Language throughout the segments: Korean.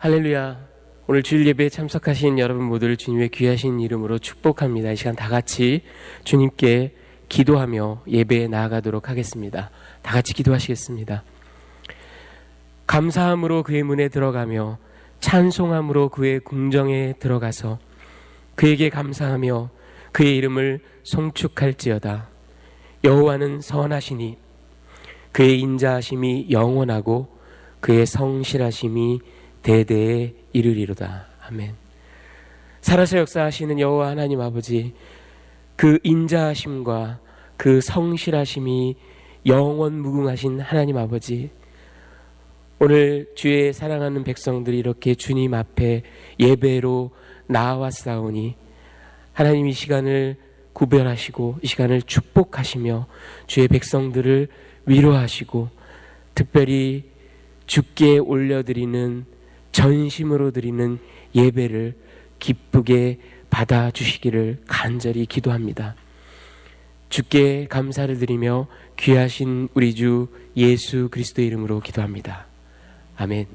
할렐루야. 오늘 주일 예배에 참석하신 여러분 모두를 주님의 귀하신 이름으로 축복합니다. 이 시간 다 같이 주님께 기도하며 예배에 나아가도록 하겠습니다. 다 같이 기도하시겠습니다. 감사함으로 그의 문에 들어가며 찬송함으로 그의 궁정에 들어가서 그에게 감사하며 그의 이름을 송축할지어다. 여호와는 선하시니 그의 인자하심이 영원하고 그의 성실하심이 대대에 이르리로다. 아멘. 살아서 역사하시는 여호와 하나님 아버지, 그 인자하심과 그 성실하심이 영원 무궁하신 하나님 아버지, 오늘 주의 사랑하는 백성들이 이렇게 주님 앞에 예배로 나아왔사오니 하나님 이 시간을 구별하시고 이 시간을 축복하시며 주의 백성들을 위로하시고 특별히 주께 올려드리는 전심으로 드리는 예배를 기쁘게 받아주시기를 간절히 기도합니다. 주께 감사를 드리며 귀하신 우리 주 예수 그리스도의 이름으로 기도합니다. 아멘.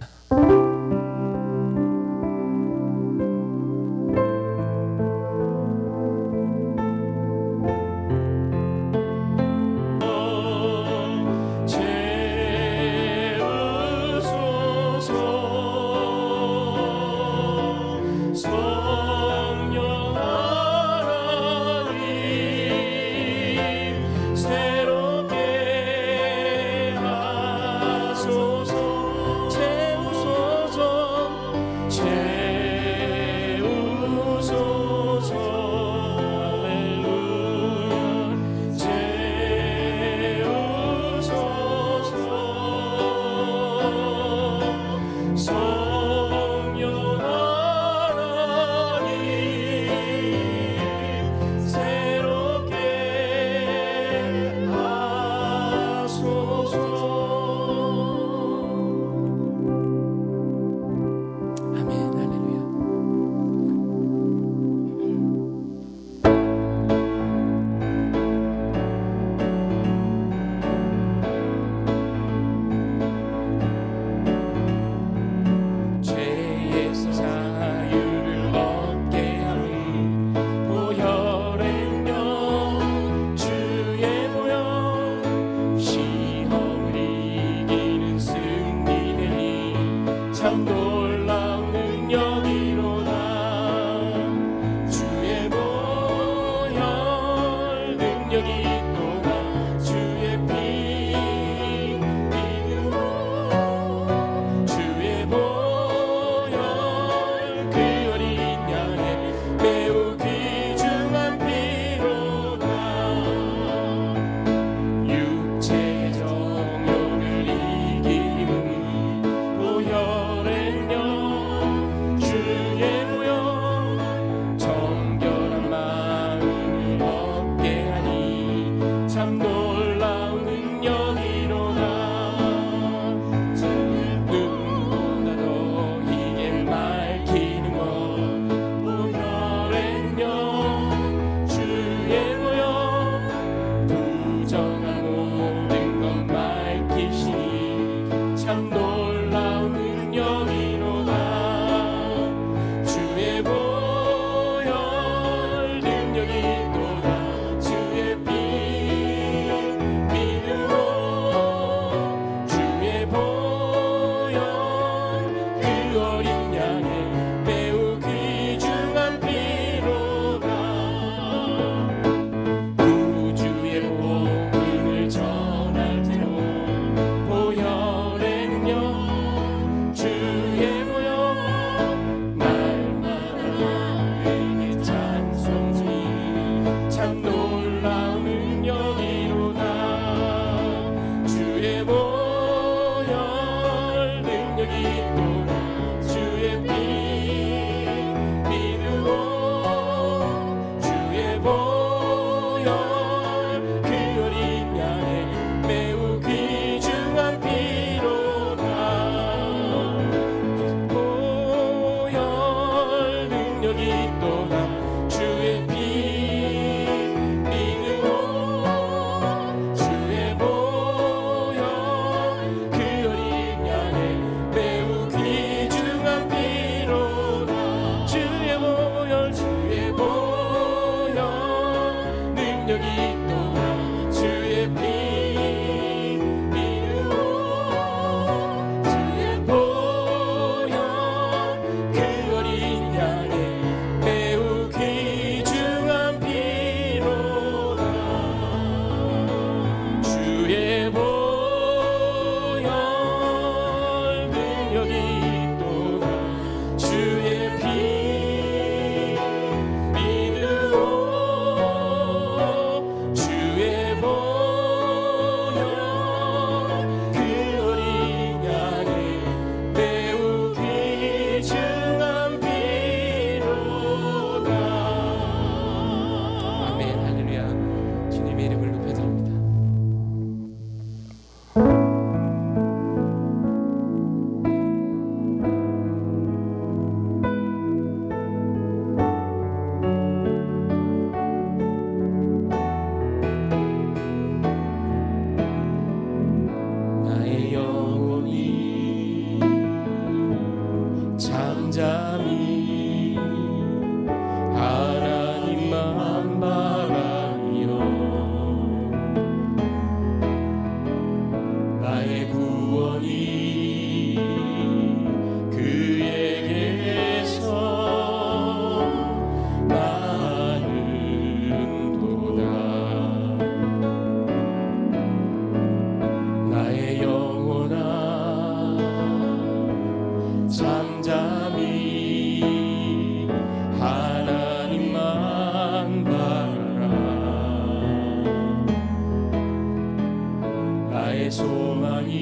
나의 소망이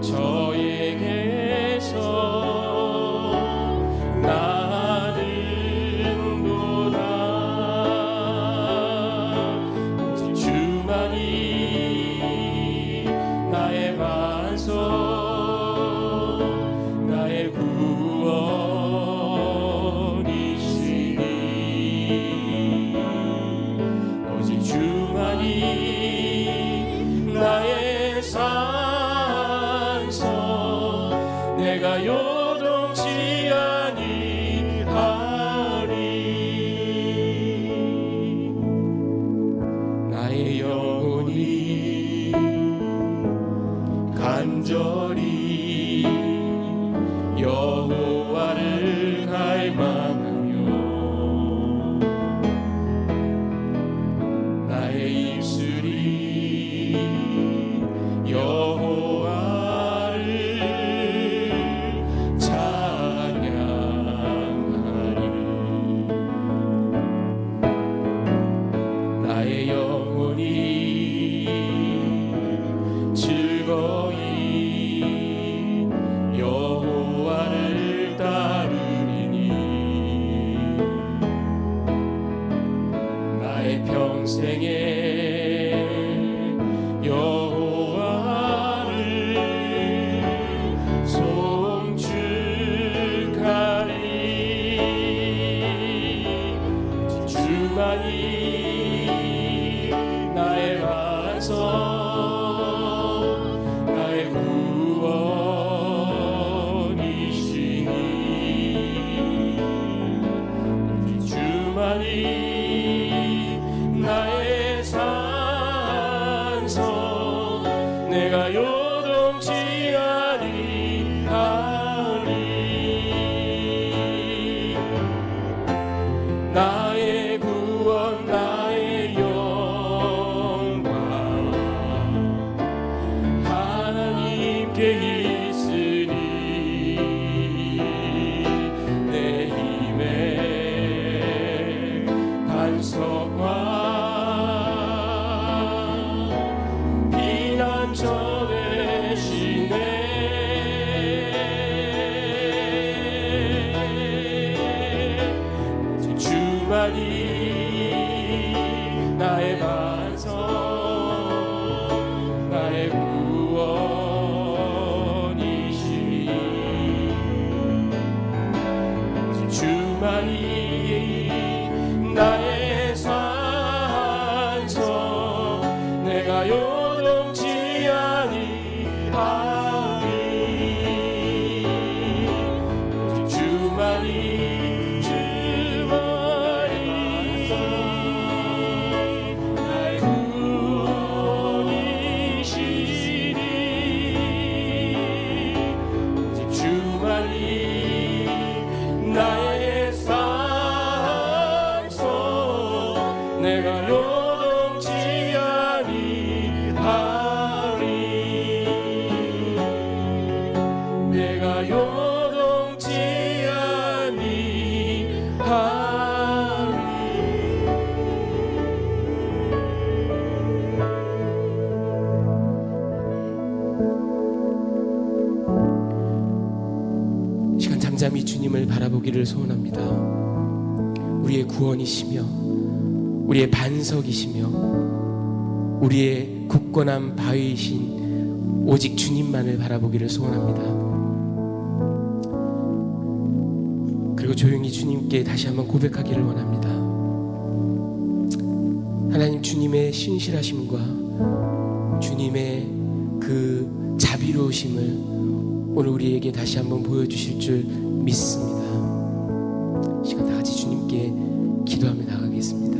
저에게서 나는도다. 오직 주만이 나의 반석, 나의 구원이시니. 오직 주만이 나의 산성, 내가 요동치 아니하리. 나의 영혼이 간절히 여호와를 갈망하며 나의 입술이 여호와를 찬양하리. 나의 영혼이 즐거이 여호와를 따르리니. 나의 평생에 여호와를 송축하리. 주만이 나의 반석, 나의 구원이시니. 주만이 나의 산성, 내가 요동치 아니하리. 나의 구원, 나의 영광 하나님께 있으니. 내 힘의 반석과 전해시네. 오직 주만이 나의 반석, 나의 구원이시니. 오직 주만이 나의 산성, 내가 요동치 아니하리. 오직 주만이, 주만이 나의 구원이시니. 오직 주만이 나의 산성, 내가 요동치 아니하리. 내가 요동치 아니하리. 시간 잠잠히 주님을 바라보기를 소원합니다. 우리의 구원이시며 우리의 반석이시며 우리의 굳건한 바위이신 오직 주님만을 바라보기를 소원합니다. 그리고 조용히 주님께 다시 한번 고백하기를 원합니다. 하나님, 주님의 신실하심과 주님의 그 자비로우심을 오늘 우리에게 다시 한번 보여주실 줄 믿습니다. 시간 다 같이 주님께 기도하며 나가겠습니다.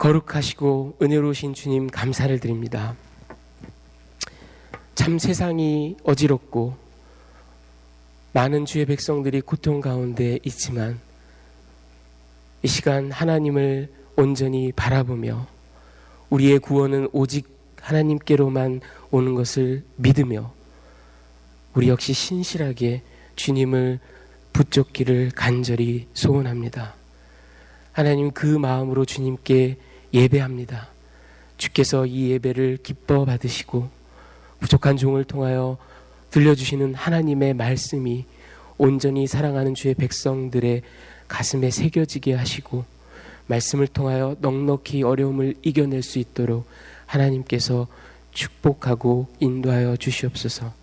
거룩하시고 은혜로우신 주님 감사를 드립니다. 참 세상이 어지럽고 많은 주의 백성들이 고통 가운데 있지만 이 시간 하나님을 온전히 바라보며 우리의 구원은 오직 하나님께로만 오는 것을 믿으며 우리 역시 신실하게 주님을 붙잡기를 간절히 소원합니다. 하나님, 그 마음으로 주님께 예배합니다. 주께서 이 예배를 기뻐 받으시고 부족한 종을 통하여 들려주시는 하나님의 말씀이 온전히 사랑하는 주의 백성들의 가슴에 새겨지게 하시고 말씀을 통하여 넉넉히 어려움을 이겨낼 수 있도록 하나님께서 축복하고 인도하여 주시옵소서.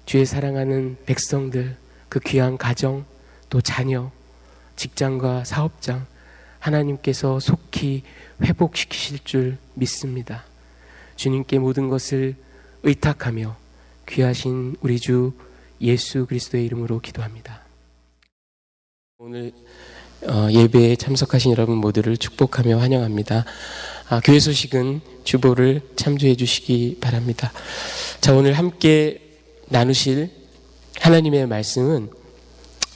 주의 사랑하는 백성들, 그 귀한 가정, 또 자녀, 직장과 사업장 하나님께서 속히 회복시키실 줄 믿습니다. 주님께 모든 것을 의탁하며 귀하신 우리 주 예수 그리스도의 이름으로 기도합니다. 오늘 예배에 참석하신 여러분 모두를 축복하며 환영합니다. 교회 소식은 주보를 참조해 주시기 바랍니다. 자, 오늘 함께 나누실 하나님의 말씀은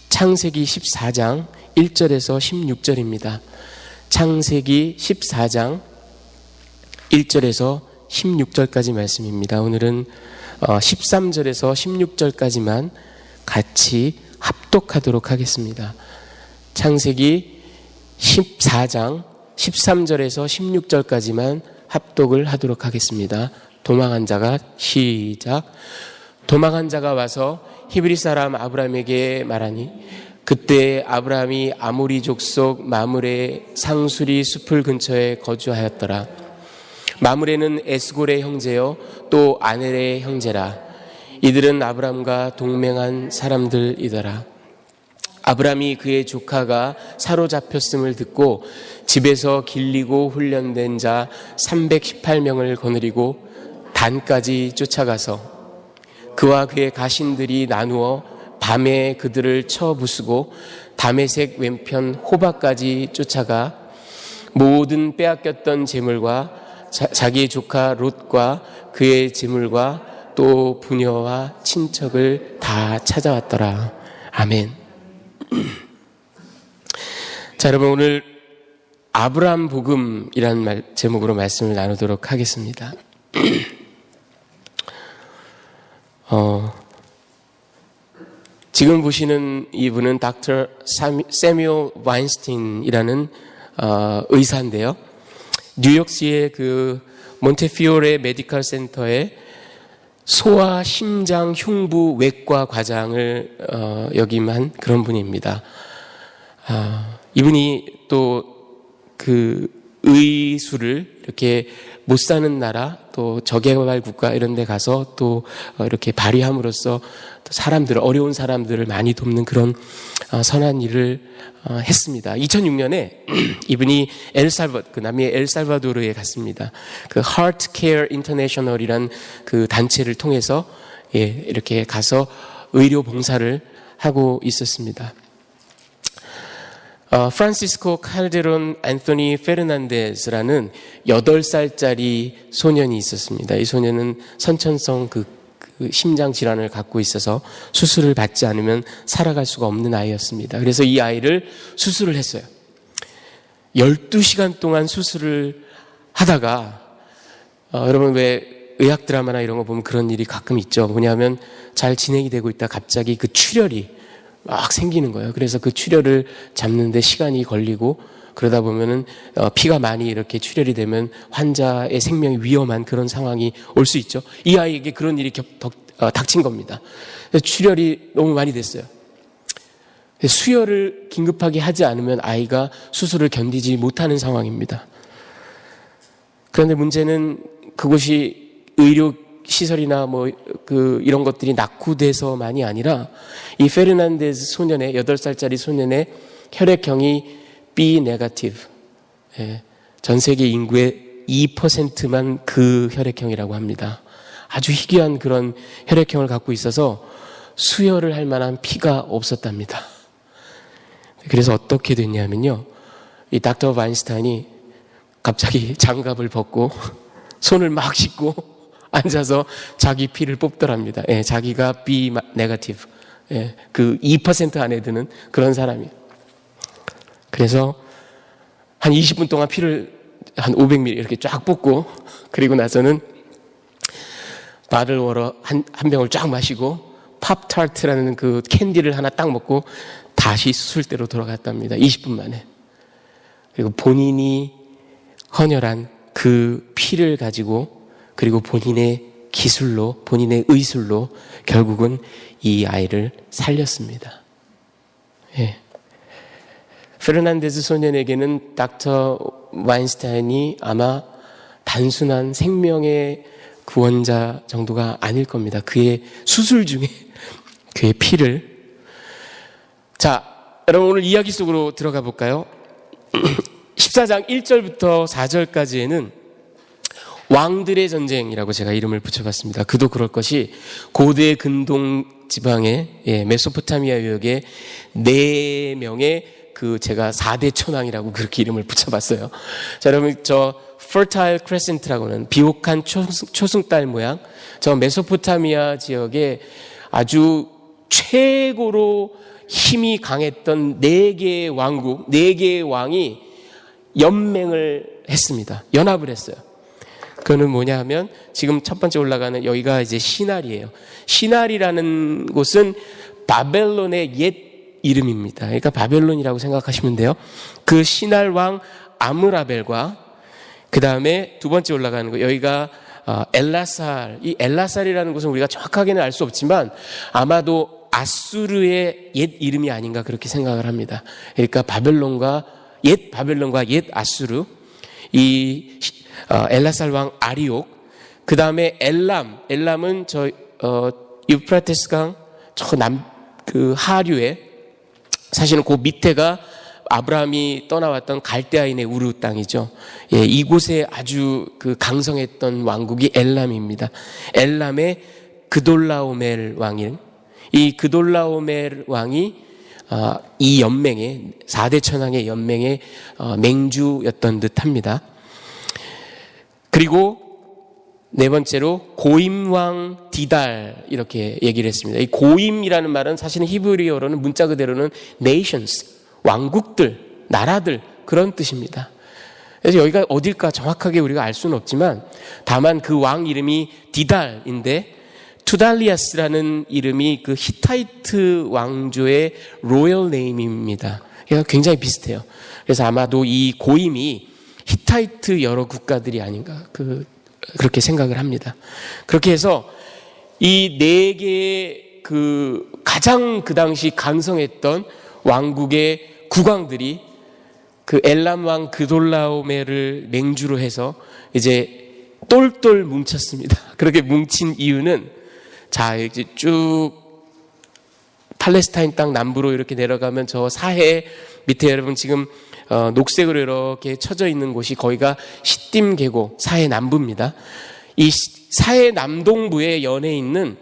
창세기 14장 1절에서 16절입니다. 창세기 14장 1절에서 16절까지 말씀입니다. 오늘은 13절에서 16절까지만 같이 합독하도록 하겠습니다. 창세기 14장 13절에서 16절까지만 합독을 하도록 하겠습니다. 도망한 자가 시작. 도망한 자가 와서 히브리 사람 아브라함에게 말하니 그때 아브라함이 아모리 족속 마므레 상수리 숲을 근처에 거주하였더라. 마므레는 에스골의 형제요 또 아넬의 형제라. 이들은 아브라함과 동맹한 사람들이더라. 아브라함이 그의 조카가 사로잡혔음을 듣고 집에서 길리고 훈련된 자 318명을 거느리고 단까지 쫓아가서 그와 그의 가신들이 나누어 밤에 그들을 쳐 부수고 다메섹 왼편 호바까지 쫓아가 모든 빼앗겼던 재물과 자기의 조카 롯과 그의 재물과 또 부녀와 친척을 다 찾아왔더라. 아멘. 자, 여러분, 오늘 아브라함 복음이라는 제목으로 말씀을 나누도록 하겠습니다. 지금 보시는 이분은 닥터 세뮤얼 와인스틴이라는 의사인데요. 뉴욕시의 그 몬테피오레 메디컬 센터에 소아 심장 흉부 외과 과장을 역임한 그런 분입니다. 이분이 또 그 의술을 이렇게 못 사는 나라 또 저개발 국가 이런 데 가서 또 이렇게 발휘함으로써 사람들, 어려운 사람들을 많이 돕는 그런 선한 일을 했습니다. 2006년에 이분이 그 남미의 엘살바도르에 갔습니다. 그 Heart Care International이란 그 단체를 통해서 이렇게 가서 의료 봉사를 하고 있었습니다. 프란시스코 칼데론 앤토니 페르난데스라는 8살짜리 소년이 있었습니다. 이 소년은 선천성 그 심장 질환을 갖고 있어서 수술을 받지 않으면 살아갈 수가 없는 아이였습니다. 그래서 이 아이를 수술을 했어요. 12시간 동안 수술을 하다가 여러분 왜 의학 드라마나 이런 거 보면 그런 일이 가끔 있죠. 뭐냐면 잘 진행이 되고 있다 갑자기 그 출혈이 막 생기는 거예요. 그래서 그 출혈을 잡는데 시간이 걸리고 그러다 보면은 피가 많이 이렇게 출혈이 되면 환자의 생명이 위험한 그런 상황이 올 수 있죠. 이 아이에게 그런 일이 닥친 겁니다. 출혈이 너무 많이 됐어요. 수혈을 긴급하게 하지 않으면 아이가 수술을 견디지 못하는 상황입니다. 그런데 문제는 그곳이 의료 시설이나 이런 것들이 낙후돼서만이 아니라 이 페르난데스 소년의 8살짜리 소년의 혈액형이 B 네거티브. 전 세계 인구의 2%만 그 혈액형이라고 합니다. 아주 희귀한 그런 혈액형을 갖고 있어서 수혈을 할 만한 피가 없었답니다. 그래서 어떻게 됐냐면요. 이 닥터 바인스타인이 갑자기 장갑을 벗고 손을 막 씻고 앉아서 자기 피를 뽑더랍니다. 예, 자기가 B 네거티브, 예, 그 2% 안에 드는 그런 사람이에요. 그래서 한 20분 동안 피를 한 500ml 이렇게 쫙 뽑고, 그리고 나서는 바를 워러 한 병을 쫙 마시고 팝타르트라는 그 캔디를 하나 딱 먹고 다시 수술대로 돌아갔답니다. 20분 만에. 그리고 본인이 헌혈한 그 피를 가지고, 그리고 본인의 기술로, 본인의 의술로 결국은 이 아이를 살렸습니다. 예. 페르난데즈 소년에게는 닥터 와인스타인이 아마 단순한 생명의 구원자 정도가 아닐 겁니다. 그의 수술 중에 그의 피를. 자, 여러분 오늘 이야기 속으로 들어가 볼까요? 14장 1절부터 4절까지에는 왕들의 전쟁이라고 제가 이름을 붙여봤습니다. 그도 그럴 것이 고대 근동 지방의 메소포타미아 유역의 4명의 그 제가 4대 천왕이라고 그렇게 이름을 붙여봤어요. 자, 여러분 저 Fertile Crescent라고는 비옥한 초승달 모양, 저 메소포타미아 지역에 아주 최고로 힘이 강했던 4개의 왕국, 4개의 왕이 연맹을 했습니다. 연합을 했어요. 그거는 뭐냐 하면 지금 첫 번째 올라가는 여기가 이제 시날이에요. 시날이라는 곳은 바벨론의 옛 이름입니다. 그러니까 바벨론이라고 생각하시면 돼요. 그 시날 왕 아므라벨과 그 다음에 두 번째 올라가는 거 여기가 엘라살. 이 엘라살이라는 곳은 우리가 정확하게는 알 수 없지만 아마도 아수르의 옛 이름이 아닌가 그렇게 생각을 합니다. 그러니까 바벨론과 옛 아수르, 이 엘라살 왕 아리옥, 그 다음에 엘람은 저 유프라테스 강 저 그 하류에, 사실은 그 밑에가 아브라함이 떠나왔던 갈대아인의 우르 땅이죠. 예, 이곳에 아주 그 강성했던 왕국이 엘람입니다. 엘람의 그돌라오멜 왕인, 이 그돌라오멜 왕이 이 연맹의 4대 천왕의 연맹의 맹주였던 듯합니다. 그리고 네 번째로 고임왕 디달 이렇게 얘기를 했습니다. 이 고임이라는 말은 사실은 히브리어로는 문자 그대로는 nations, 왕국들, 나라들 그런 뜻입니다. 그래서 여기가 어딜까 정확하게 우리가 알 수는 없지만 다만 그 왕 이름이 디달인데 투달리아스라는 이름이 그 히타이트 왕조의 로열 네임입니다. 그러니까 굉장히 비슷해요. 그래서 아마도 이 고임이 히타이트 여러 국가들이 아닌가 그렇게 생각을 합니다. 그렇게 해서 이 4개의 그 가장 그 당시 강성했던 왕국의 국왕들이 그 엘람 왕 그돌라오멜을 맹주로 해서 이제 똘똘 뭉쳤습니다. 그렇게 뭉친 이유는 자, 이제 쭉 팔레스타인 땅 남부로 이렇게 내려가면 저 사해 밑에 여러분 지금 녹색으로 이렇게 쳐져 있는 곳이 거기가 시딤 계곡 사해 남부입니다. 이 사해 남동부에 연해 있는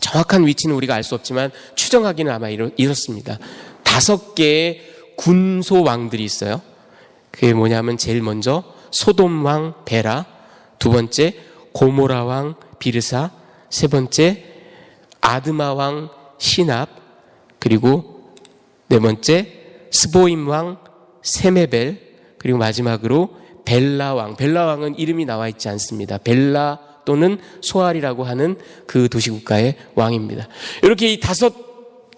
정확한 위치는 우리가 알 수 없지만 추정하기는 아마 이렇습니다. 5개의 군소 왕들이 있어요. 그게 뭐냐면 제일 먼저 소돔 왕 베라, 두 번째 고모라 왕 비르사, 세 번째 아드마 왕 시납, 그리고 네 번째 스보임 왕 세메벨, 그리고 마지막으로 벨라 왕. 벨라 왕은 이름이 나와 있지 않습니다. 벨라 또는 소알이라고 하는 그 도시국가의 왕입니다. 이렇게 이 5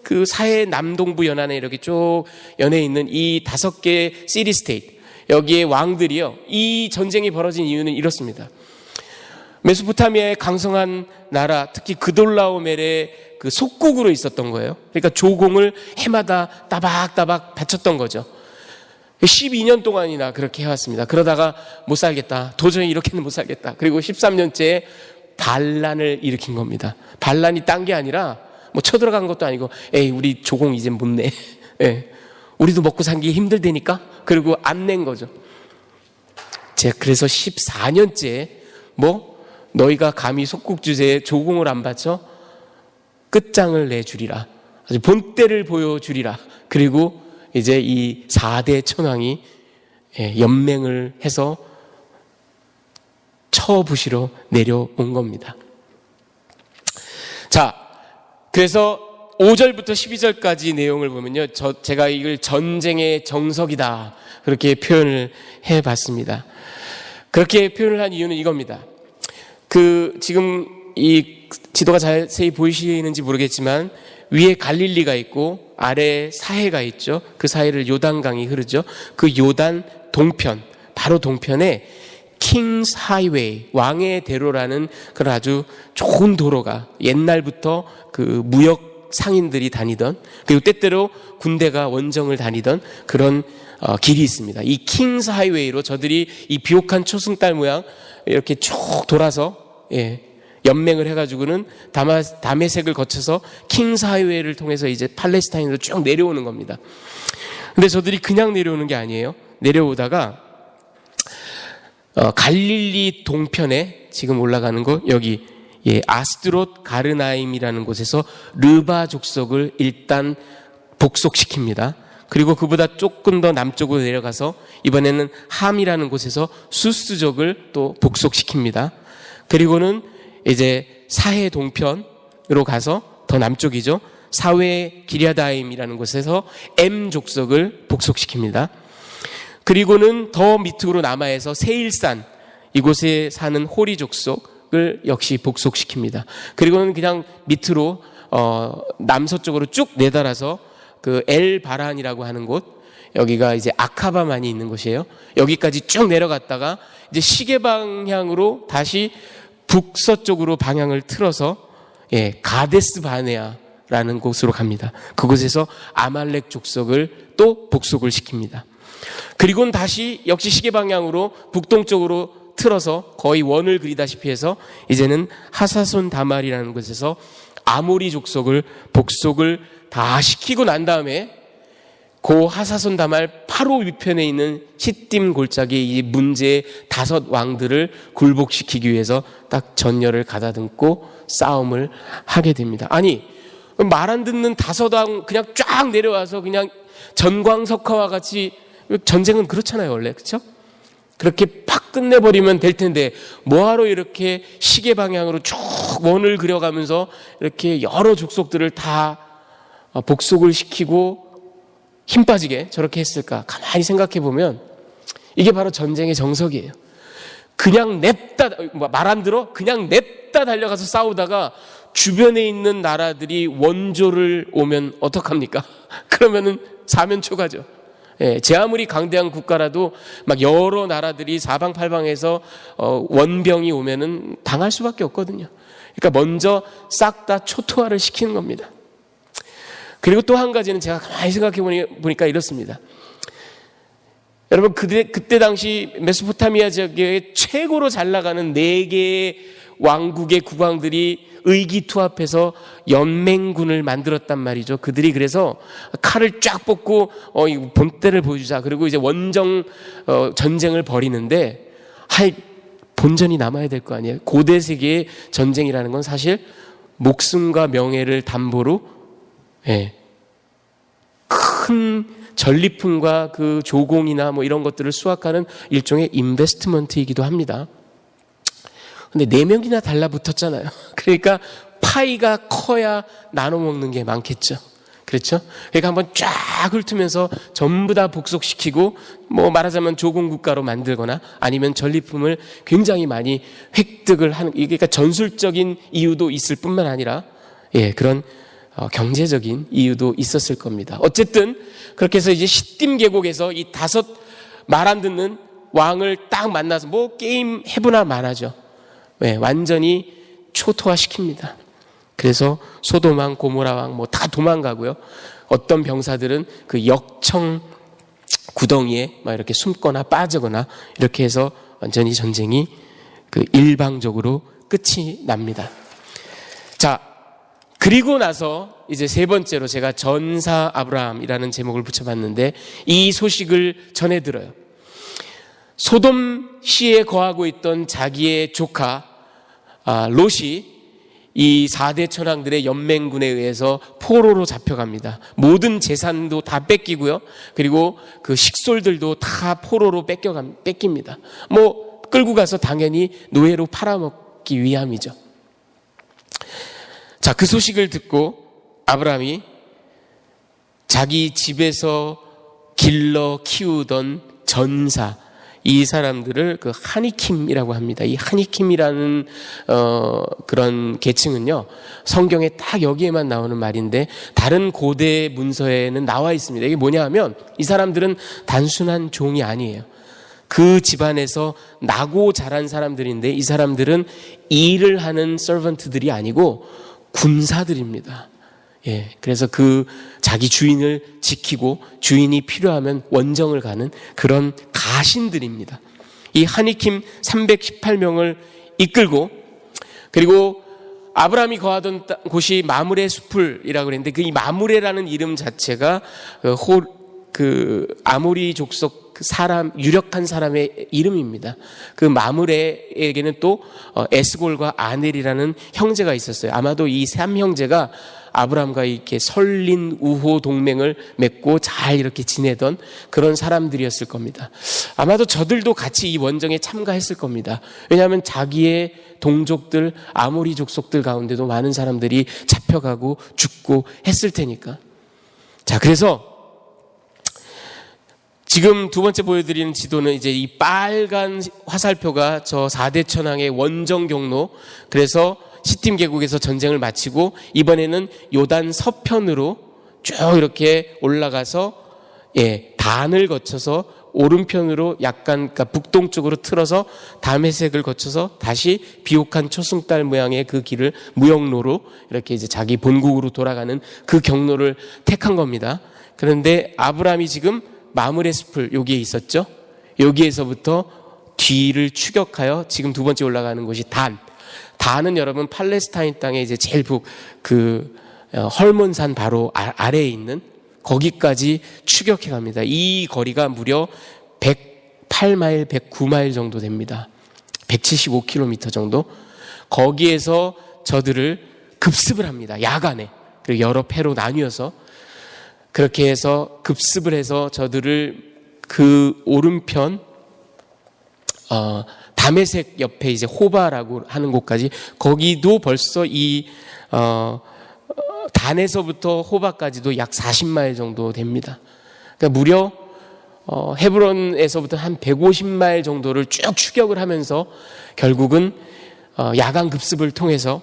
그 사해 남동부 연안에 이렇게 쭉 연해 있는 이 5개의 시티 스테이트, 여기에 왕들이요, 이 전쟁이 벌어진 이유는 이렇습니다. 메소포타미아의 강성한 나라, 특히 그돌라오멜의 그 속국으로 있었던 거예요. 그러니까 조공을 해마다 따박따박 바쳤던 거죠. 12년 동안이나 그렇게 해왔습니다. 그러다가 못 살겠다. 도저히 이렇게는 못 살겠다. 그리고 13년째에 반란을 일으킨 겁니다. 반란이 딴 게 아니라 뭐 쳐들어간 것도 아니고, 에이, 우리 조공 이제 못 내. 예. 우리도 먹고 살기 힘들다니까? 그리고 안 낸 거죠. 제가 그래서 14년째 너희가 감히 속국 주제에 조공을 안 바쳐? 끝장을 내주리라. 아주 본때를 보여주리라. 그리고 이제 이 4대 천왕이 연맹을 해서 처부시러 내려온 겁니다. 자, 그래서 5절부터 12절까지 내용을 보면요, 제가 이걸 전쟁의 정석이다 그렇게 표현을 해봤습니다. 그렇게 표현을 한 이유는 이겁니다. 지금 이 지도가 자세히 보이시는지 모르겠지만 위에 갈릴리가 있고 아래에 사해가 있죠. 그 사이를 요단강이 흐르죠. 그 요단 동편, 바로 동편에 킹스 하이웨이, 왕의 대로라는 그런 아주 좋은 도로가 옛날부터 그 무역 상인들이 다니던, 그리고 때때로 군대가 원정을 다니던 그런 길이 있습니다. 이 킹스 하이웨이로 저들이 이 비옥한 초승달 모양 이렇게 쭉 돌아서 연맹을 해가지고는 다메섹을 거쳐서 킹스 하이웨이를 통해서 이제 팔레스타인으로 쭉 내려오는 겁니다. 근데 저들이 그냥 내려오는 게 아니에요. 내려오다가 갈릴리 동편에 지금 올라가는 곳, 여기 아스드롯 가르나임이라는 곳에서 르바 족속을 일단 복속시킵니다. 그리고 그보다 조금 더 남쪽으로 내려가서 이번에는 함이라는 곳에서 수스족을 또 복속시킵니다. 그리고는 이제 사해 동편으로 가서 더 남쪽이죠. 사회 기랴다임이라는 곳에서 M 족속을 복속시킵니다. 그리고는 더 밑으로 남아에서 세일산, 이곳에 사는 호리 족속을 역시 복속시킵니다. 그리고는 그냥 밑으로 남서쪽으로 쭉 내달아서 그 엘바란이라고 하는 곳, 여기가 이제 아카바만이 있는 곳이에요. 여기까지 쭉 내려갔다가 이제 시계 방향으로 다시 북서쪽으로 방향을 틀어서 가데스 바네아라는 곳으로 갑니다. 그곳에서 아말렉 족속을 또 복속을 시킵니다. 그리고는 다시 역시 시계 방향으로 북동쪽으로 틀어서 거의 원을 그리다시피 해서 이제는 하사손 다말이라는 곳에서 아모리 족속을 복속을 다 시키고 난 다음에 그 하사손 다말 바로 위편에 있는 시딤 골짜기 이 문제의 5 왕들을 굴복시키기 위해서 딱 전열을 가다듬고 싸움을 하게 됩니다. 아니, 말 안 듣는 5 왕 그냥 쫙 내려와서 그냥 전광석화와 같이, 전쟁은 그렇잖아요 원래, 그렇죠? 그렇게 팍 끝내버리면 될 텐데 뭐하러 이렇게 시계 방향으로 쭉 원을 그려가면서 이렇게 여러 족속들을 다 복속을 시키고 힘 빠지게 저렇게 했을까? 가만히 생각해 보면 이게 바로 전쟁의 정석이에요. 그냥 냅다, 말 안 들어? 그냥 냅다 달려가서 싸우다가 주변에 있는 나라들이 원조를 오면 어떡합니까? 그러면은 사면초가죠. 제 아무리 강대한 국가라도 막 여러 나라들이 사방팔방에서 원병이 오면은 당할 수밖에 없거든요. 그러니까 먼저 싹 다 초토화를 시키는 겁니다. 그리고 또 한 가지는 제가 가만히 생각해 보니까 이렇습니다. 여러분, 그때 당시 메소포타미아 지역에 최고로 잘 나가는 4개의 왕국의 국왕들이 의기투합해서 연맹군을 만들었단 말이죠. 그들이 그래서 칼을 쫙 뽑고 본때를 보여주자. 그리고 이제 원정 전쟁을 벌이는데 본전이 남아야 될 거 아니에요. 고대 세계의 전쟁이라는 건 사실 목숨과 명예를 담보로 큰 전리품과 그 조공이나 뭐 이런 것들을 수확하는 일종의 인베스트먼트이기도 합니다. 근데 4명이나 달라붙었잖아요. 그러니까 파이가 커야 나눠 먹는 게 많겠죠. 그렇죠? 그러니까 한번 쫙 훑으면서 전부 다 복속시키고 뭐 말하자면 조공국가로 만들거나 아니면 전리품을 굉장히 많이 획득을 하는, 그러니까 전술적인 이유도 있을 뿐만 아니라 그런 경제적인 이유도 있었을 겁니다. 어쨌든 그렇게 해서 이제 시딤 계곡에서 이 5 말 안 듣는 왕을 딱 만나서 뭐 게임 해보나 마나죠. 완전히 초토화시킵니다. 그래서 소돔왕, 고모라왕 뭐 다 도망가고요. 어떤 병사들은 그 역청 구덩이에 막 이렇게 숨거나 빠지거나 이렇게 해서 완전히 전쟁이 그 일방적으로 끝이 납니다. 자, 그리고 나서 이제 3번째로 제가 전사 아브라함이라는 제목을 붙여봤는데 이 소식을 전해들어요. 소돔시에 거하고 있던 자기의 조카 롯이 이 4대 천왕들의 연맹군에 의해서 포로로 잡혀갑니다. 모든 재산도 다 뺏기고요. 그리고 그 식솔들도 다 포로로 뺏깁니다. 뭐 끌고 가서 당연히 노예로 팔아먹기 위함이죠. 자, 그 소식을 듣고 아브라함이 자기 집에서 길러 키우던 전사, 이 사람들을 그 하니킴이라고 합니다. 이 하니킴이라는 그런 계층은요, 성경에 딱 여기에만 나오는 말인데 다른 고대 문서에는 나와 있습니다. 이게 뭐냐 하면 이 사람들은 단순한 종이 아니에요. 그 집안에서 나고 자란 사람들인데 이 사람들은 일을 하는 서번트들이 아니고 군사들입니다. 예, 그래서 그 자기 주인을 지키고 주인이 필요하면 원정을 가는 그런 가신들입니다. 이 하니킴 318명을 이끌고, 그리고 아브라함이 거하던 곳이 마므레 숲을이라고 그랬는데 그 이 마므레라는 이름 자체가 아모리 족속 사람, 유력한 사람의 이름입니다. 그 마므레에게는 또 에스골과 아넬이라는 형제가 있었어요. 아마도 이 3형제가 아브라함과 이렇게 설린 우호 동맹을 맺고 잘 이렇게 지내던 그런 사람들이었을 겁니다. 아마도 저들도 같이 이 원정에 참가했을 겁니다. 왜냐하면 자기의 동족들, 아모리 족속들 가운데도 많은 사람들이 잡혀가고 죽고 했을 테니까. 자, 그래서 지금 두 번째 보여드리는 지도는 이제 이 빨간 화살표가 저 4대 천왕의 원정 경로, 그래서 시팀 계곡에서 전쟁을 마치고 이번에는 요단 서편으로 쭉 이렇게 올라가서 단을 거쳐서 오른편으로 약간 그러니까 북동쪽으로 틀어서 다메섹을 거쳐서 다시 비옥한 초승달 모양의 그 길을 무역로로 이렇게 이제 자기 본국으로 돌아가는 그 경로를 택한 겁니다. 그런데 아브라함이 지금 마므레 숲을 여기에 있었죠. 여기에서부터 뒤를 추격하여 지금 두 번째 올라가는 곳이 단은 여러분 팔레스타인 땅에 이제 제일 헐몬산 바로 아래에 있는 거기까지 추격해 갑니다. 이 거리가 무려 108마일, 109마일 정도 됩니다. 175km 정도. 거기에서 저들을 급습을 합니다. 야간에. 그리고 여러 패로 나뉘어서 그렇게 해서 급습을 해서 저들을 그 오른편 다메섹 옆에 이제 호바라고 하는 곳까지, 거기도 벌써 이 단에서부터 호바까지도 약 40마일 정도 됩니다. 그러니까 무려 헤브론에서부터 한 150마일 정도를 쭉 추격을 하면서 결국은 야간 급습을 통해서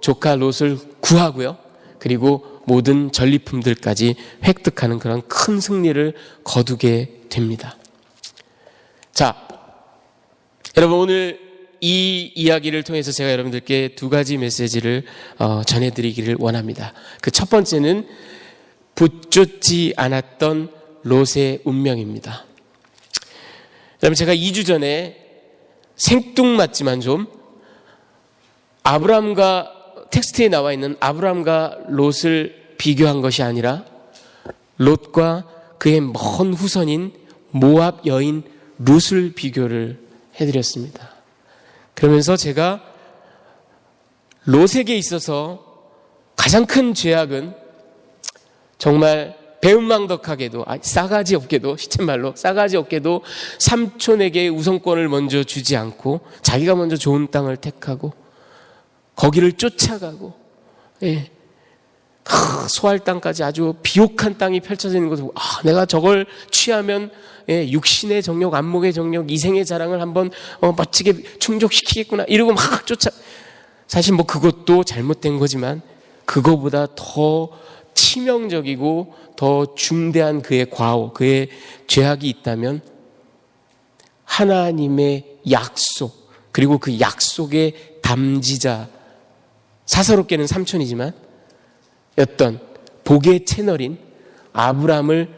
조카 롯을 구하고요. 그리고 모든 전리품들까지 획득하는 그런 큰 승리를 거두게 됩니다. 자, 여러분, 오늘 이 이야기를 통해서 제가 여러분들께 두 가지 메시지를 전해드리기를 원합니다. 그 첫 번째는 붙잡지 않았던 롯의 운명입니다. 여러분, 제가 2주 전에 생뚱맞지만 좀 아브라함과 텍스트에 나와 있는 아브라함과 롯을 비교한 것이 아니라 롯과 그의 먼 후손인 모압 여인 룻을 비교를 해드렸습니다. 그러면서 제가 롯에게 있어서 가장 큰 죄악은 정말 배은망덕하게도, 싸가지 없게도, 시쳇말로 싸가지 없게도 삼촌에게 우선권을 먼저 주지 않고 자기가 먼저 좋은 땅을 택하고 거기를 쫓아가고, 소할 땅까지 아주 비옥한 땅이 펼쳐져 있는 것을 보고, 내가 저걸 취하면 육신의 정욕, 안목의 정욕, 이생의 자랑을 한번 멋지게 충족시키겠구나 이러고 막 사실 뭐 그것도 잘못된 거지만 그거보다 더 치명적이고 더 중대한 그의 과오, 그의 죄악이 있다면 하나님의 약속, 그리고 그 약속의 담지자, 사사롭게는 삼촌이지만 어떤 복의 채널인 아브라함을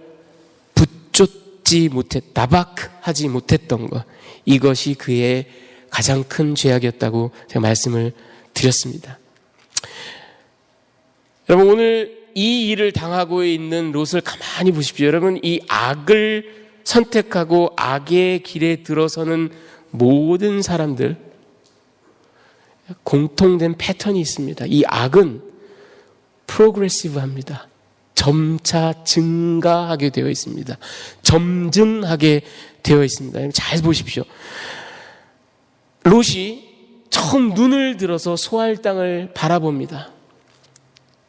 붙잡지 나박하지 못했던 것, 이것이 그의 가장 큰 죄악이었다고 제가 말씀을 드렸습니다. 여러분, 오늘 이 일을 당하고 있는 롯을 가만히 보십시오. 여러분, 이 악을 선택하고 악의 길에 들어서는 모든 사람들, 공통된 패턴이 있습니다. 이 악은 프로그레시브합니다. 점차 증가하게 되어 있습니다. 점증하게 되어 있습니다. 잘 보십시오. 롯이 처음 눈을 들어서 소알 땅을 바라봅니다.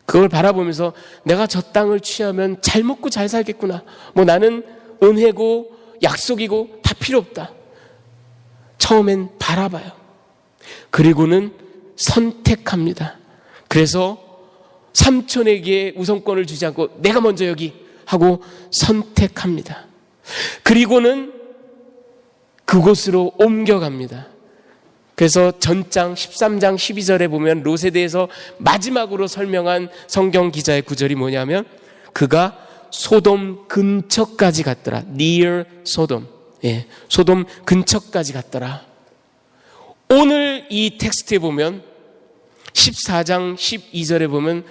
그걸 바라보면서 내가 저 땅을 취하면 잘 먹고 잘 살겠구나. 나는 은혜고 약속이고 다 필요 없다. 처음엔 바라봐요. 그리고는 선택합니다. 그래서 삼촌에게 우선권을 주지 않고 내가 먼저 여기 하고 선택합니다. 그리고는 그곳으로 옮겨갑니다. 그래서 전장 13장 12절에 보면 롯에 대해서 마지막으로 설명한 성경 기자의 구절이 뭐냐면 그가 소돔 근처까지 갔더라. near 소돔. 소돔 근처까지 갔더라. 오늘 이 텍스트에 보면 14장 12절에 보면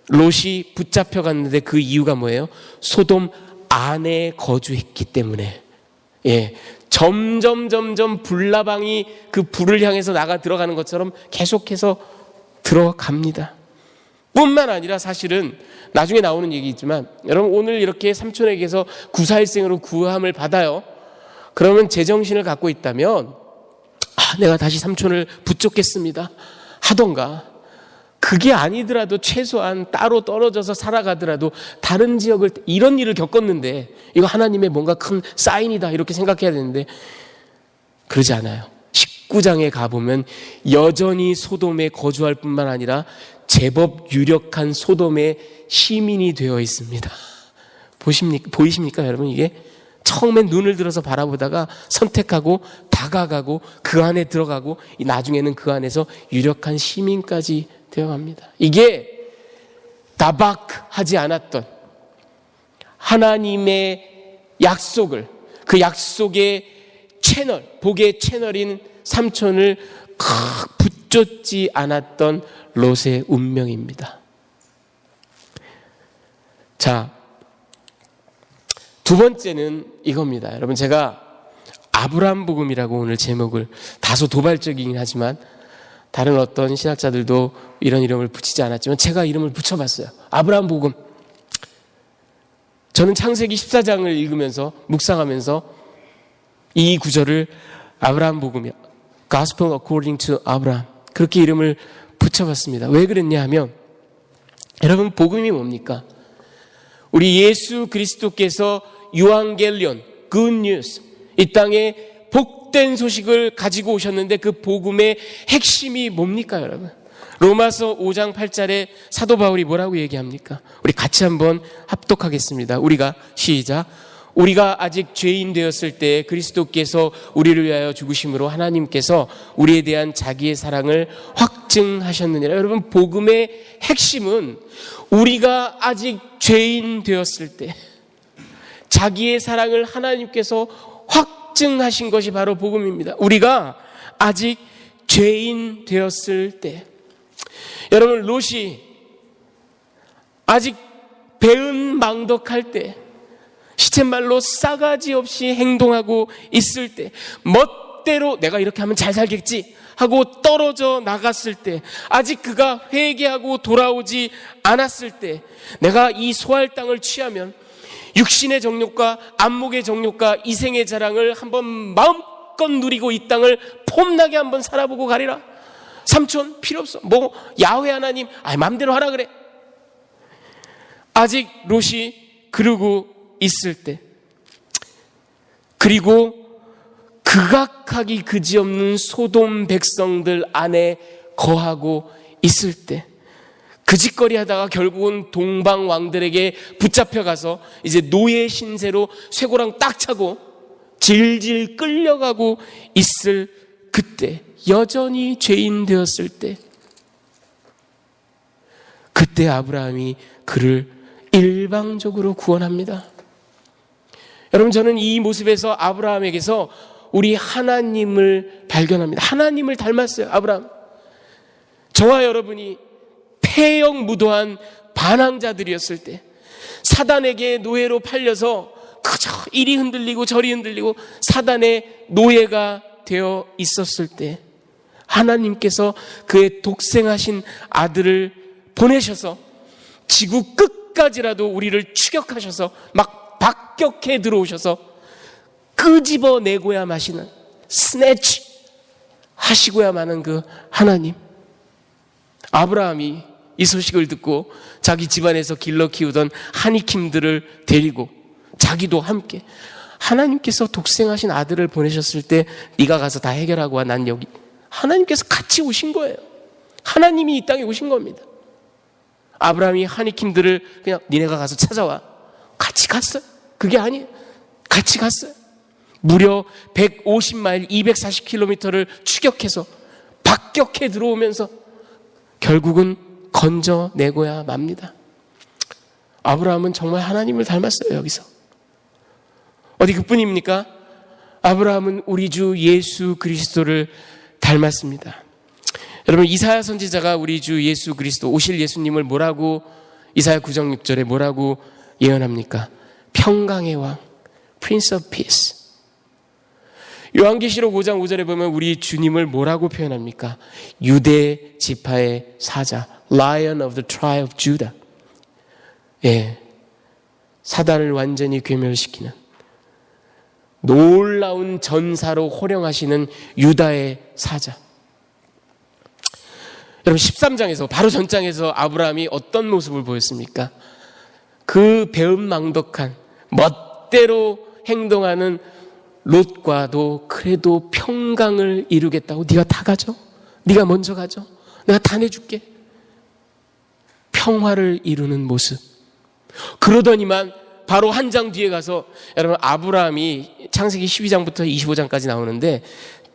롯이 붙잡혀갔는데 그 이유가 뭐예요? 소돔 안에 거주했기 때문에. 점점 불나방이 그 불을 향해서 나가 들어가는 것처럼 계속해서 들어갑니다. 뿐만 아니라 사실은 나중에 나오는 얘기지만 여러분 오늘 이렇게 삼촌에게서 구사일생으로 구함을 받아요. 그러면 제정신을 갖고 있다면 내가 다시 삼촌을 붙잡겠습니다 하던가, 그게 아니더라도 최소한 따로 떨어져서 살아가더라도 다른 지역을 이런 일을 겪었는데 이거 하나님의 뭔가 큰 사인이다 이렇게 생각해야 되는데 그러지 않아요. 19장에 가보면 여전히 소돔에 거주할 뿐만 아니라 제법 유력한 소돔의 시민이 되어 있습니다. 보이십니까 여러분? 이게 처음엔 눈을 들어서 바라보다가 선택하고 다가가고 그 안에 들어가고 나중에는 그 안에서 유력한 시민까지 되어갑니다. 이게 다박하지 않았던 하나님의 약속을, 그 약속의 채널, 복의 채널인 삼촌을 붙잡지 않았던 롯의 운명입니다. 자, 두 번째는 이겁니다. 여러분, 제가 아브라함 복음이라고 오늘 제목을, 다소 도발적이긴 하지만 다른 어떤 신학자들도 이런 이름을 붙이지 않았지만 제가 이름을 붙여봤어요. 아브라함 복음. 저는 창세기 14장을 읽으면서 묵상하면서 이 구절을 아브라함 복음이요, Gospel according to Abraham, 그렇게 이름을 붙여봤습니다. 왜 그랬냐 하면 여러분, 복음이 뭡니까? 우리 예수 그리스도께서 유앙겔리온, Good News, 이 땅에 복된 소식을 가지고 오셨는데 그 복음의 핵심이 뭡니까 여러분? 로마서 5장 8절에 사도 바울이 뭐라고 얘기합니까? 우리 같이 한번 합독하겠습니다. 우리가 시작. 우리가 아직 죄인 되었을 때 그리스도께서 우리를 위하여 죽으심으로 하나님께서 우리에 대한 자기의 사랑을 확증하셨느니라. 여러분, 복음의 핵심은 우리가 아직 죄인 되었을 때 자기의 사랑을 하나님께서 확증하신 것이 바로 복음입니다. 우리가 아직 죄인 되었을 때, 여러분, 롯이 아직 배은망덕할 때, 시쳇말로 싸가지 없이 행동하고 있을 때, 멋대로 내가 이렇게 하면 잘 살겠지 하고 떨어져 나갔을 때, 아직 그가 회개하고 돌아오지 않았을 때, 내가 이 소알 땅을 취하면 육신의 정욕과 안목의 정욕과 이생의 자랑을 한번 마음껏 누리고 이 땅을 폼나게 한번 살아보고 가리라. 삼촌 필요 없어. 야훼 하나님 마음대로 하라 그래. 아직 롯이 그러고 있을 때, 그리고 극악하기 그지없는 소돔 백성들 안에 거하고 있을 때, 그 짓거리 하다가 결국은 동방 왕들에게 붙잡혀가서 이제 노예 신세로 쇠고랑 딱 차고 질질 끌려가고 있을 그때, 여전히 죄인 되었을 때, 그때 아브라함이 그를 일방적으로 구원합니다. 여러분, 저는 이 모습에서 아브라함에게서 우리 하나님을 발견합니다. 하나님을 닮았어요, 아브라함. 저와 여러분이 폐역 무도한 반항자들이었을 때, 사단에게 노예로 팔려서 그저 이리 흔들리고 저리 흔들리고 사단의 노예가 되어 있었을 때, 하나님께서 그의 독생하신 아들을 보내셔서 지구 끝까지라도 우리를 추격하셔서 막 박격해 들어오셔서 끄집어내고야 마시는, 스네치 하시고야 마는 그 하나님. 아브라함이 이 소식을 듣고 자기 집안에서 길러 키우던 하니킴들을 데리고 자기도 함께, 하나님께서 독생하신 아들을 보내셨을 때 네가 가서 다 해결하고 와, 난 여기. 하나님께서 같이 오신 거예요. 하나님이 이 땅에 오신 겁니다. 아브라함이 하니킴들을 그냥 니네가 가서 찾아와, 같이 갔어요. 그게 아니에요. 같이 갔어요. 무려 150마일 240km를 추격해서 박격해 들어오면서 결국은 건져내고야 맙니다. 아브라함은 정말 하나님을 닮았어요. 여기서 어디 그뿐입니까? 아브라함은 우리 주 예수 그리스도를 닮았습니다. 여러분, 이사야 선지자가 우리 주 예수 그리스도, 오실 예수님을 뭐라고, 이사야 9장 6절에 뭐라고 예언합니까? 평강의 왕, Prince of Peace. 요한계시록 5장 5절에 보면 우리 주님을 뭐라고 표현합니까? 유대 지파의 사자, Lion of the tribe of Judah. 예, 사단을 완전히 괴멸시키는 놀라운 전사로 호령하시는 유다의 사자. 여러분, 13장에서 바로 전장에서 아브라함이 어떤 모습을 보였습니까? 그 배은망덕한 멋대로 행동하는 롯과도 그래도 평강을 이루겠다고, 네가 다 가져, 네가 먼저 가져, 내가 다 내줄게, 평화를 이루는 모습. 그러더니만 바로 한 장 뒤에 가서, 여러분, 아브라함이 창세기 12장부터 25장까지 나오는데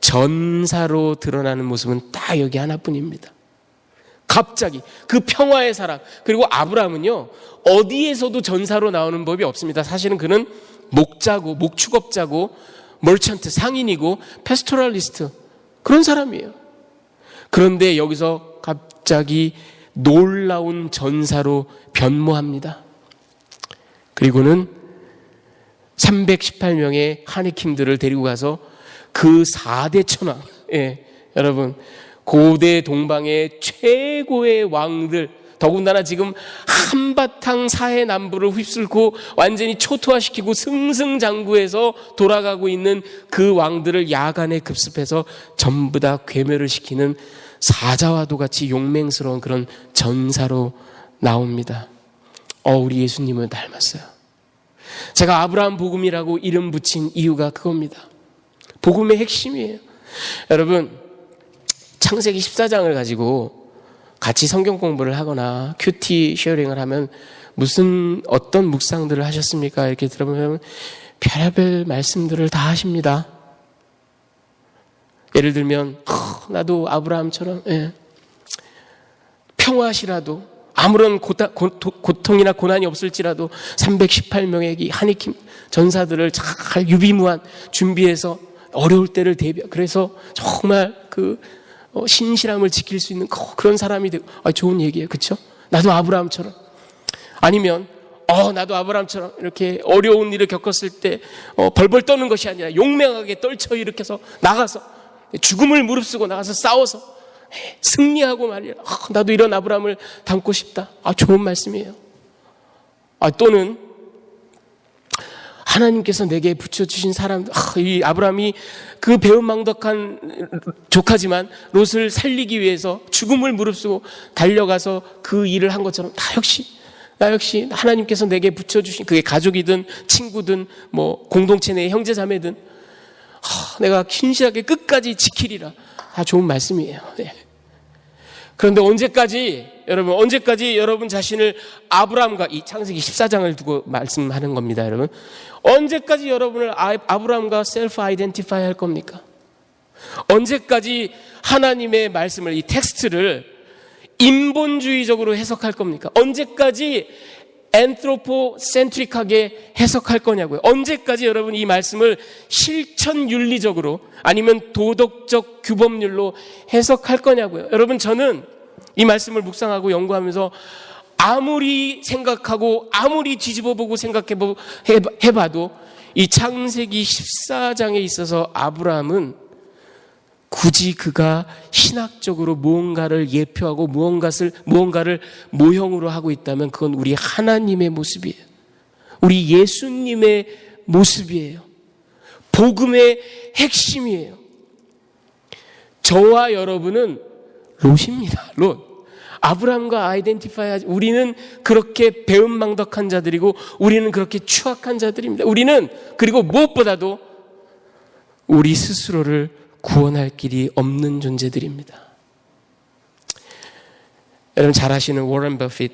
전사로 드러나는 모습은 딱 여기 하나뿐입니다. 갑자기 그 평화의 사랑. 그리고 아브라함은요, 어디에서도 전사로 나오는 법이 없습니다. 사실은 그는 목자고, 목축업자고, 멀천트, 상인이고, 페스토랄리스트, 그런 사람이에요. 그런데 여기서 갑자기 놀라운 전사로 변모합니다. 그리고는 318명의 하니킴들을 데리고 가서 그 4대 천왕, 예, 여러분, 고대 동방의 최고의 왕들, 더군다나 지금 한바탕 사해 남부를 휩쓸고 완전히 초토화시키고 승승장구해서 돌아가고 있는 그 왕들을 야간에 급습해서 전부 다 괴멸을 시키는 사자와도 같이 용맹스러운 그런 전사로 나옵니다. 우리 예수님을 닮았어요. 제가 아브라함 복음이라고 이름 붙인 이유가 그겁니다. 복음의 핵심이에요. 여러분, 창세기 14장을 가지고 같이 성경 공부를 하거나 큐티 쉐어링을 하면 어떤 묵상들을 하셨습니까? 이렇게 들어보면 별의별 말씀들을 다 하십니다. 예를 들면 나도 아브라함처럼, 예, 평화시라도 아무런 고통이나 고난이 없을지라도 318명의 하니킴 전사들을 잘 유비무한 준비해서 어려울 때를 그래서 정말 그 신실함을 지킬 수 있는 그런 사람이 되고, 좋은 얘기예요. 그렇죠? 나도 아브라함처럼. 아니면 나도 아브라함처럼 이렇게 어려운 일을 겪었을 때 벌벌 떠는 것이 아니라 용맹하게 떨쳐 일으켜서 나가서 죽음을 무릅쓰고 나가서 싸워서 승리하고 말이야. 나도 이런 아브라함을 닮고 싶다. 좋은 말씀이에요. 또는 하나님께서 내게 붙여주신 사람들, 이 아브라함이 그 배은망덕한 조카지만 롯을 살리기 위해서 죽음을 무릅쓰고 달려가서 그 일을 한 것처럼 나 역시 하나님께서 내게 붙여주신, 그게 가족이든 친구든 뭐 공동체 내 형제자매든 내가 신실하게 끝까지 지키리라. 다 좋은 말씀이에요. 네. 그런데 언제까지 여러분 자신을 아브라함과, 이 창세기 14장을 두고 말씀하는 겁니다, 여러분. 언제까지 여러분을 아브라함과 셀프 아이덴티파이 할 겁니까? 언제까지 하나님의 말씀을, 이 텍스트를 인본주의적으로 해석할 겁니까? 언제까지 엔트로포센트릭하게 해석할 거냐고요. 언제까지 여러분 이 말씀을 실천윤리적으로 아니면 도덕적 규범률로 해석할 거냐고요. 여러분, 저는 이 말씀을 묵상하고 연구하면서 아무리 생각하고 아무리 뒤집어보고 해봐도 이 창세기 14장에 있어서 아브라함은 굳이 그가 신학적으로 무언가를 예표하고 무언가를 모형으로 하고 있다면 그건 우리 하나님의 모습이에요. 우리 예수님의 모습이에요. 복음의 핵심이에요. 저와 여러분은 롯입니다. 롯. 아브라함과 아이덴티파이, 우리는 그렇게 배은망덕한 자들이고 우리는 그렇게 추악한 자들입니다. 우리는 그리고 무엇보다도 우리 스스로를 구원할 길이 없는 존재들입니다. 여러분 잘 아시는 워런 버핏,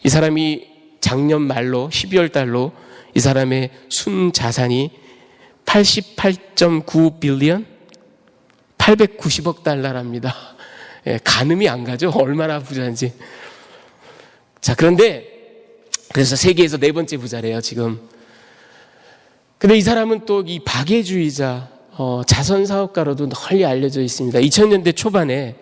이 사람이 작년 말로 12월 달로 이 사람의 순 자산이 88.9 빌리언 890억 달러랍니다. 예, 가늠이 안 가죠. 얼마나 부자인지. 자, 그래서 세계에서 4번째 부자래요, 지금. 근데 이 사람은 또 이 박애주의자, 자선 사업가로도 널리 알려져 있습니다. 2000년대 초반에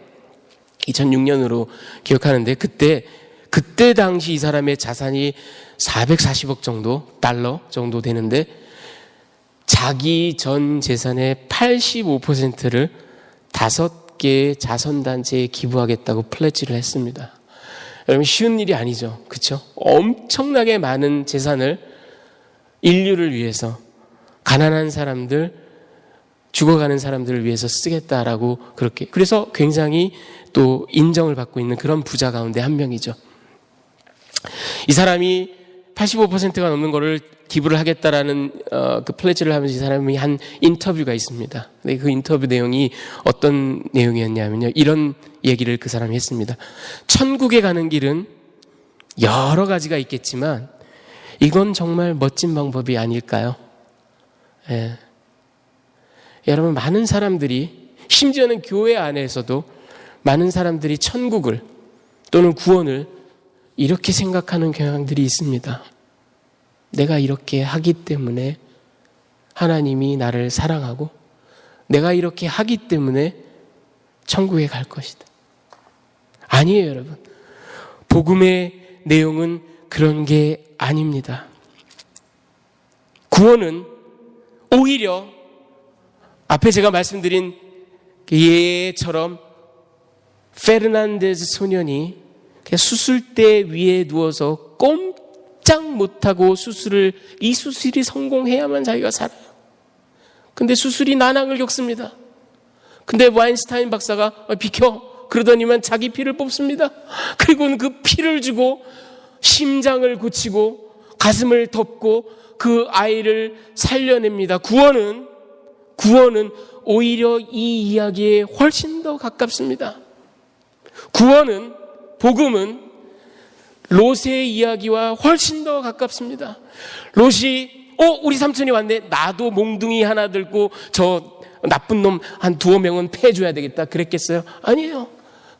2006년으로 기억하는데 그때 당시 이 사람의 자산이 440억 정도, 달러 정도 되는데 자기 전 재산의 85%를 5개의 자선단체에 기부하겠다고 플래지를 했습니다. 여러분 쉬운 일이 아니죠. 그렇죠? 엄청나게 많은 재산을 인류를 위해서, 가난한 사람들, 죽어가는 사람들을 위해서 쓰겠다라고 그렇게, 그래서 굉장히 또 인정을 받고 있는 그런 부자 가운데 한 명이죠. 이 사람이 85%가 넘는 거를 기부를 하겠다라는 그 플래지를 하면서 이 사람이 한 인터뷰가 있습니다. 근데 그 인터뷰 내용이 어떤 내용이었냐면요, 이런 얘기를 그 사람이 했습니다. 천국에 가는 길은 여러 가지가 있겠지만 이건 정말 멋진 방법이 아닐까요? 예. 여러분 많은 사람들이, 심지어는 교회 안에서도 많은 사람들이 천국을 또는 구원을 이렇게 생각하는 경향들이 있습니다. 내가 이렇게 하기 때문에 하나님이 나를 사랑하고 내가 이렇게 하기 때문에 천국에 갈 것이다. 아니에요, 여러분. 복음의 내용은 그런 게 아닙니다. 구원은 오히려 앞에 제가 말씀드린 예처럼 페르난데즈 소년이 그냥 수술대 위에 누워서 꼼짝 못하고 이 수술이 성공해야만 자기가 살아요. 근데 수술이 난항을 겪습니다. 근데 와인스타인 박사가 비켜 그러더니만 자기 피를 뽑습니다. 그리고는 그 피를 주고 심장을 고치고 가슴을 덮고 그 아이를 살려냅니다. 구원은 오히려 이 이야기에 훨씬 더 가깝습니다. 복음은 롯의 이야기와 훨씬 더 가깝습니다. 롯이 우리 삼촌이 왔네, 나도 몽둥이 하나 들고 저 나쁜 놈 한 2명은 패줘야 되겠다 그랬겠어요? 아니에요.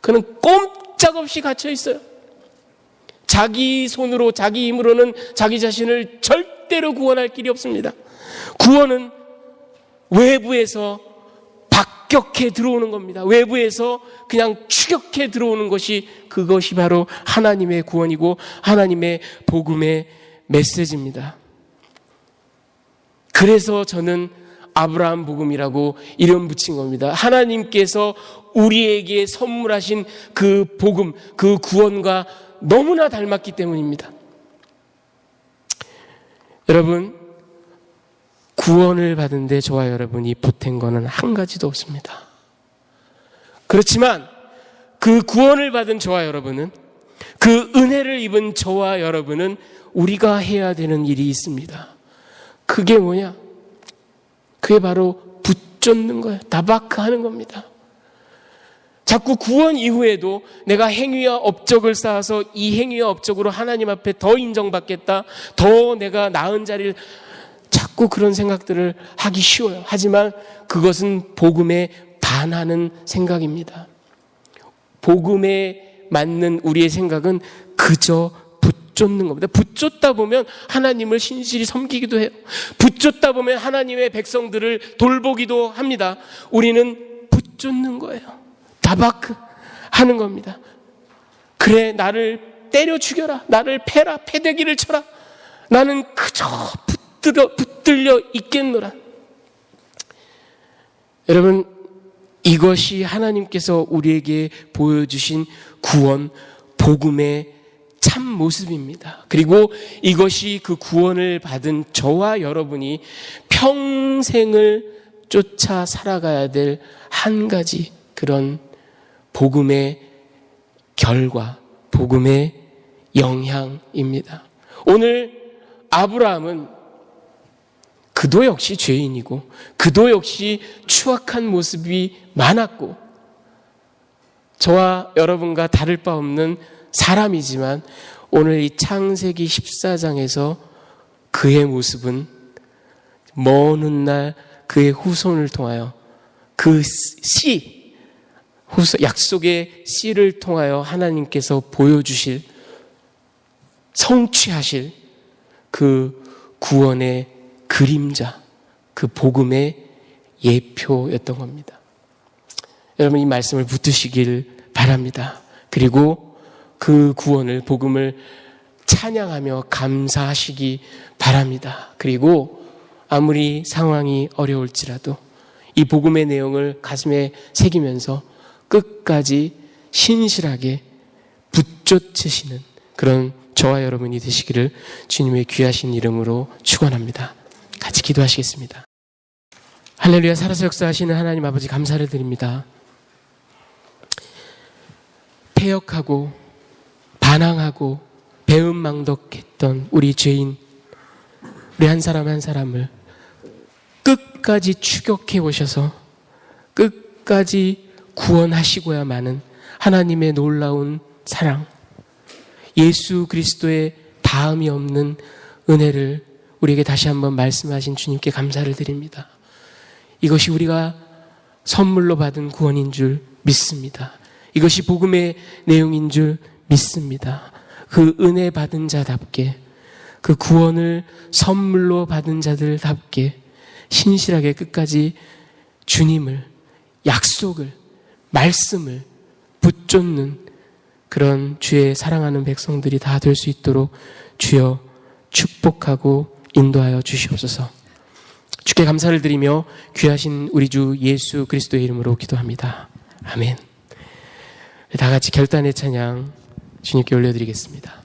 그는 꼼짝없이 갇혀 있어요. 자기 손으로, 자기 힘으로는 자기 자신을 절대로 구원할 길이 없습니다. 구원은 외부에서 박격해 들어오는 겁니다. 외부에서 그냥 추격해 들어오는 그것이 바로 하나님의 구원이고 하나님의 복음의 메시지입니다. 그래서 저는 아브라함 복음이라고 이름 붙인 겁니다. 하나님께서 우리에게 선물하신 그 복음, 그 구원과 너무나 닮았기 때문입니다. 여러분, 구원을 받은데 저와 여러분이 보탠 거는 한 가지도 없습니다. 그렇지만 그 구원을 받은 저와 여러분은, 그 은혜를 입은 저와 여러분은 우리가 해야 되는 일이 있습니다. 그게 뭐냐? 그게 바로 붙잡는 거예요. 다바크 하는 겁니다. 자꾸 구원 이후에도 내가 행위와 업적을 쌓아서 이 행위와 업적으로 하나님 앞에 더 인정받겠다, 더 내가 나은 자리를, 자꾸 그런 생각들을 하기 쉬워요. 하지만 그것은 복음에 반하는 생각입니다. 복음에 맞는 우리의 생각은 그저 붙잡는 겁니다. 붙잡다 보면 하나님을 신실히 섬기기도 해요. 붙잡다 보면 하나님의 백성들을 돌보기도 합니다. 우리는 붙잡는 거예요. 다바크 하는 겁니다. 그래, 나를 때려 죽여라, 나를 패라, 패대기를 쳐라, 나는 그저 붙들려 있겠노라. 여러분, 이것이 하나님께서 우리에게 보여주신 구원, 복음의 참 모습입니다. 그리고 이것이 그 구원을 받은 저와 여러분이 평생을 쫓아 살아가야 될 한 가지 그런 복음의 결과, 복음의 영향입니다. 오늘 아브라함은 그도 역시 죄인이고 그도 역시 추악한 모습이 많았고 저와 여러분과 다를 바 없는 사람이지만 오늘 이 창세기 14장에서 그의 모습은 먼 훗날 그의 후손을 통하여 그 약속의 씨를 통하여 하나님께서 보여주실, 성취하실 그 구원의 그림자, 그 복음의 예표였던 겁니다. 여러분 이 말씀을 붙드시길 바랍니다. 그리고 그 구원을, 복음을 찬양하며 감사하시기 바랍니다. 그리고 아무리 상황이 어려울지라도 이 복음의 내용을 가슴에 새기면서 끝까지 신실하게 붙쫓으시는 그런 저와 여러분이 되시기를 주님의 귀하신 이름으로 축원합니다. 같이 기도하시겠습니다. 할렐루야. 살아서 역사하시는 하나님 아버지 감사를 드립니다. 패역하고 반항하고 배은망덕했던 우리 죄인, 우리 한 사람 한 사람을 끝까지 추격해 오셔서 끝까지 구원하시고야 마는 하나님의 놀라운 사랑, 예수 그리스도의 다음이 없는 은혜를 우리에게 다시 한번 말씀하신 주님께 감사를 드립니다. 이것이 우리가 선물로 받은 구원인 줄 믿습니다. 이것이 복음의 내용인 줄 믿습니다. 그 은혜 받은 자답게, 그 구원을 선물로 받은 자들답게 신실하게 끝까지 주님을, 약속을, 말씀을 붙쫓는 그런 주의 사랑하는 백성들이 다 될 수 있도록 주여 축복하고 인도하여 주시옵소서. 주께 감사를 드리며 귀하신 우리 주 예수 그리스도의 이름으로 기도합니다. 아멘. 다 같이 결단의 찬양 주님께 올려드리겠습니다.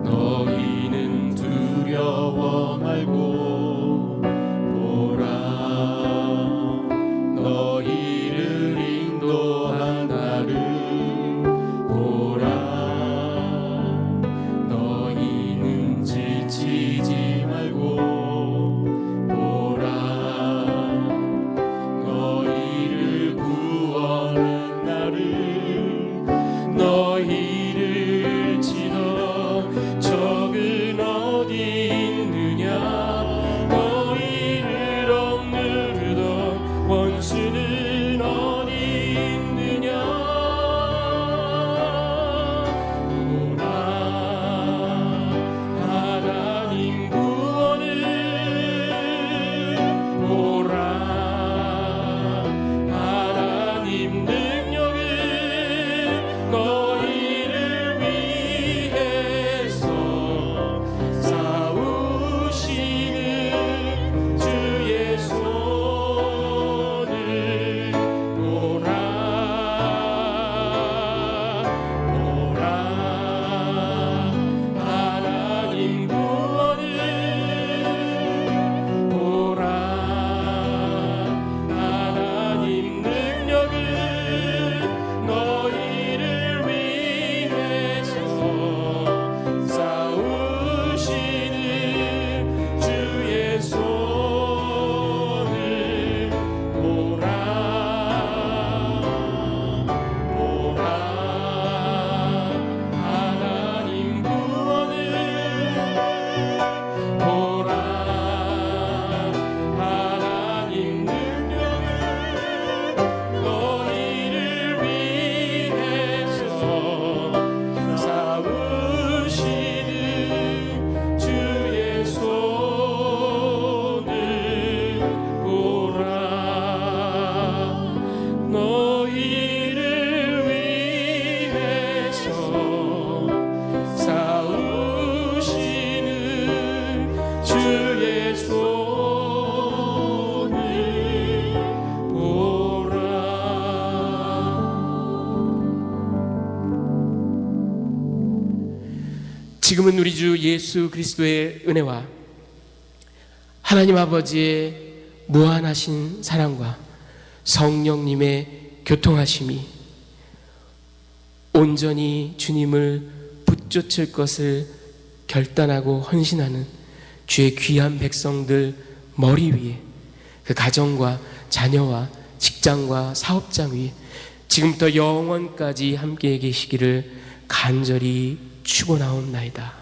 너희는 두려워 말고 보라, 너희를 인도한 나를 보라. 너희는 지치지 말고 보라, 지금은 우리 주 예수 그리스도의 은혜와 하나님 아버지의 무한하신 사랑과 성령님의 교통하심이 온전히 주님을 붙쫓을 것을 결단하고 헌신하는 주의 귀한 백성들 머리 위에, 그 가정과 자녀와 직장과 사업장 위에 지금부터 영원까지 함께 계시기를 간절히 축원하옵나이다.